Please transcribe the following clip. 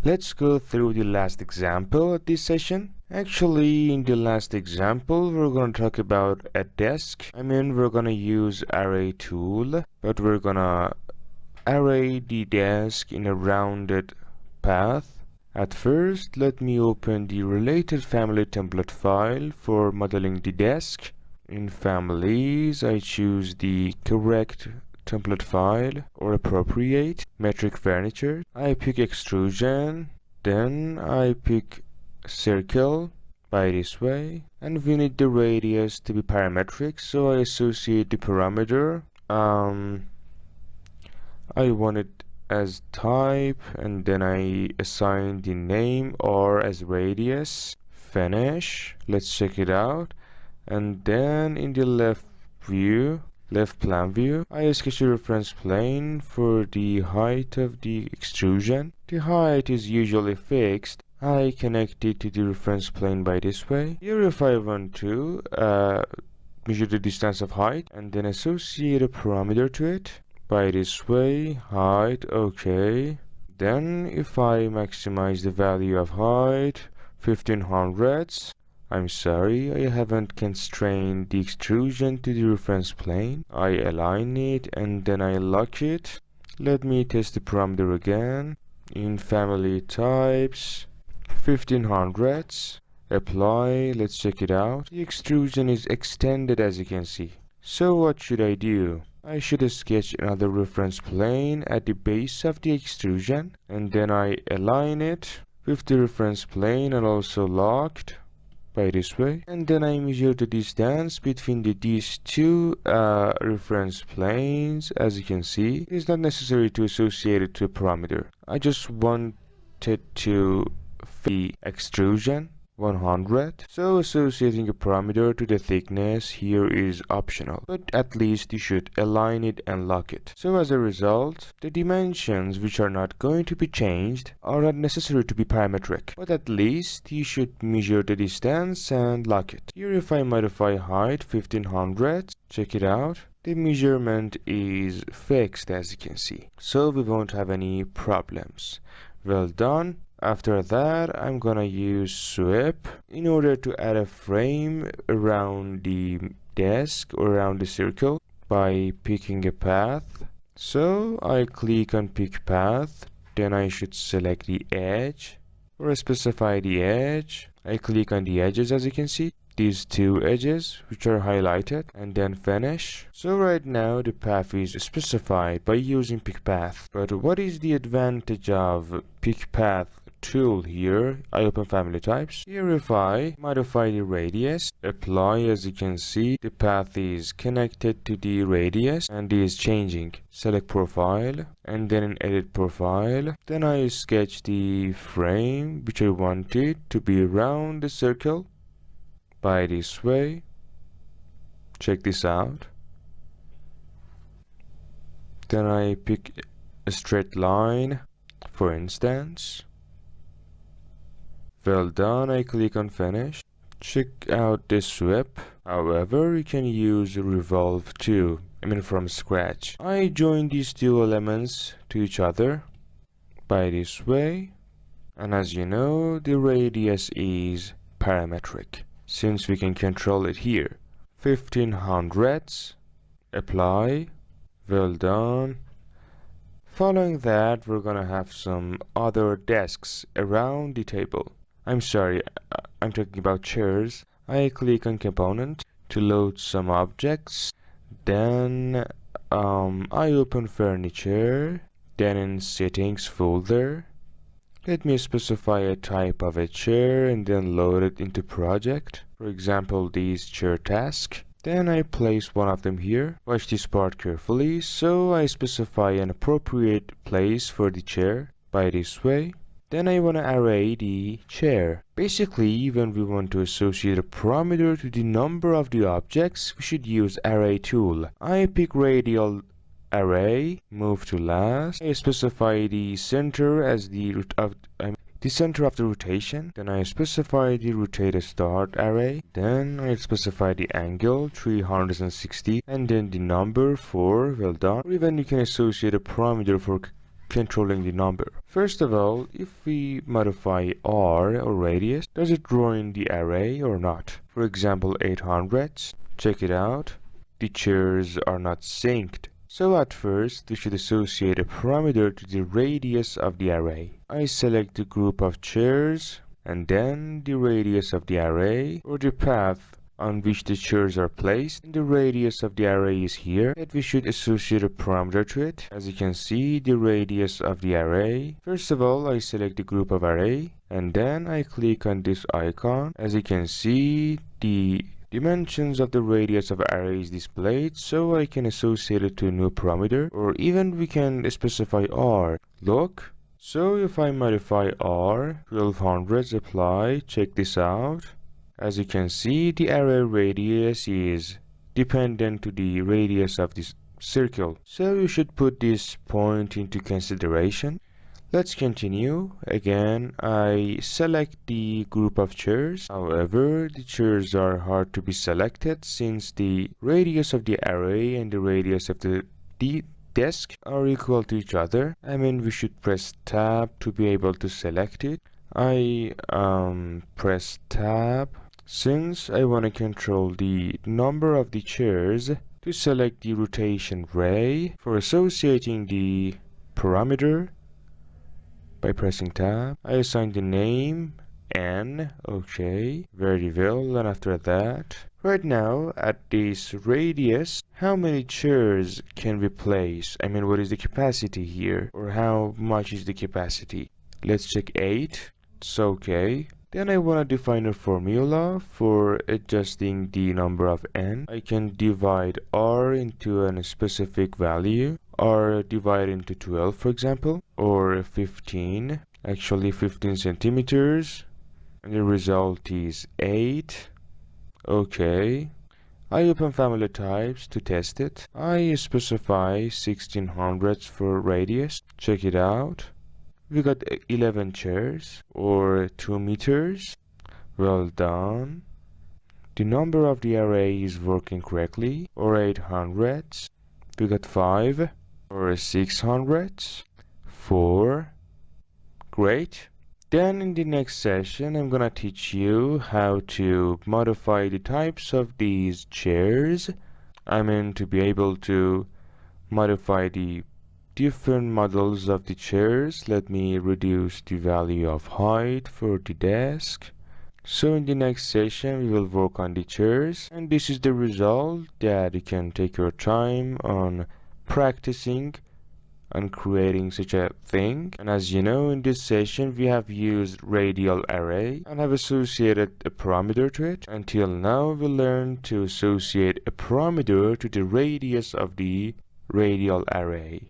Let's go through the last example of this session. Actually, in the last example, we're going to talk about a desk. We're going to use array tool, but we're going to array the desk in a rounded path. At first, let me open the related family template file for modeling the desk. In families, I choose the correct template file or appropriate metric furniture. I pick extrusion, then I pick circle by this way, and we need the radius to be parametric, so I associate the parameter. I want it as type, and then I assign the name or as radius. Finish. Let's check it out. And then in the left plan view, I sketch a reference plane for the height of the extrusion. The height is usually fixed. I connect it to the reference plane by this way. Here, if I want to measure the distance of height and then associate a parameter to it by this way, height, okay. Then if I maximize the value of height 1500s, I'm sorry, I haven't constrained the extrusion to the reference plane. I align it and then I lock it. Let me test the parameter again. In family types, 1500s. Apply, let's check it out. The extrusion is extended as you can see. So what should I do? I should sketch another reference plane at the base of the extrusion and then I align it with the reference plane and also locked by this way, and then I measure the distance between these two reference planes. As you can see, it is not necessary to associate it to a parameter. I just wanted to fit the extrusion 100, so associating a parameter to the thickness here is optional, but at least you should align it and lock it. So as a result, the dimensions which are not going to be changed are not necessary to be parametric, but at least you should measure the distance and lock it. Here if I modify height 1500, check it out. The measurement is fixed as you can see, so we won't have any problems. Well done. After that, I'm gonna use sweep in order to add a frame around the desk or around the circle by picking a path. So I click on pick path, then I should select the edge or specify the edge. I click on the edges as you can see, these two edges which are highlighted, and then finish. So right now the path is specified by using pick path. But what is the advantage of pick path tool here? I open family types. Here if I modify the radius, apply, as you can see the path is connected to the radius and is changing. Select profile and then in edit profile, then I sketch the frame which I wanted to be around the circle by this way. Check this out. Then I pick a straight line for instance. Well done, I click on finish. Check out this sweep. However, you can use revolve too, from scratch. I join these two elements to each other by this way, and as you know, the radius is parametric since we can control it here. 1500s, apply. Well done. Following that, we're gonna have some other desks around the table. I'm sorry, I'm talking about chairs. I click on component to load some objects. Then I open furniture. Then in settings folder, let me specify a type of a chair and then load it into project. For example, this chair task. Then I place one of them here. Watch this part carefully. So I specify an appropriate place for the chair by this way. Then I want to array the chair. Basically, when we want to associate a parameter to the number of the objects, we should use array tool. I pick radial array, move to last. I specify the center as the center of the rotation. Then I specify the rotate start array. Then I specify the angle 360 and then the number 4. Well done. Or even you can associate a parameter for controlling the number. First of all, if we modify R or radius, does it draw in the array or not? For example, 800. Check it out. The chairs are not synced. So at first, we should associate a parameter to the radius of the array. I select the group of chairs and then the radius of the array or the path on which the chairs are placed, and the radius of the array is here, and we should associate a parameter to it. As you can see, the radius of the array. First of all, I select the group of array, and then I click on this icon. As you can see, the dimensions of the radius of array is displayed, so I can associate it to a new parameter, or even we can specify R. Look. So if I modify R, 1200 apply, check this out. As you can see, the array radius is dependent to the radius of this circle. So you should put this point into consideration. Let's continue. Again, I select the group of chairs. However, the chairs are hard to be selected since the radius of the array and the radius of the desk are equal to each other. I mean, we should press tab to be able to select it. I press tab. Since I want to control the number of the chairs, to select the rotation ray for associating the parameter by pressing tab, I assign the name N. Okay, very well. And after that, right now at this radius, how many chairs can we place? I mean, what is the capacity here, or how much is the capacity? Let's check 8. It's okay. Then I want to define a formula for adjusting the number of n. I can divide r into a specific value, or divide into 12 for example, or 15, actually 15 centimeters, and the result is 8. Okay. I open family types to test it. I specify 1600 for radius. Check it out. We got 11 chairs or 2 meters. Well done. The number of the array is working correctly, or 800. We got 5 or 600. 4. Great. Then in the next session, I'm gonna teach you how to modify the types of these chairs. I mean, to be able to modify the different models of the chairs. Let me reduce the value of height for the desk. So in the next session we will work on the chairs, and this is the result that you can take your time on practicing on creating such a thing. And as you know, in this session we have used radial array and have associated a parameter to it. Until now we learned to associate a parameter to the radius of the radial array.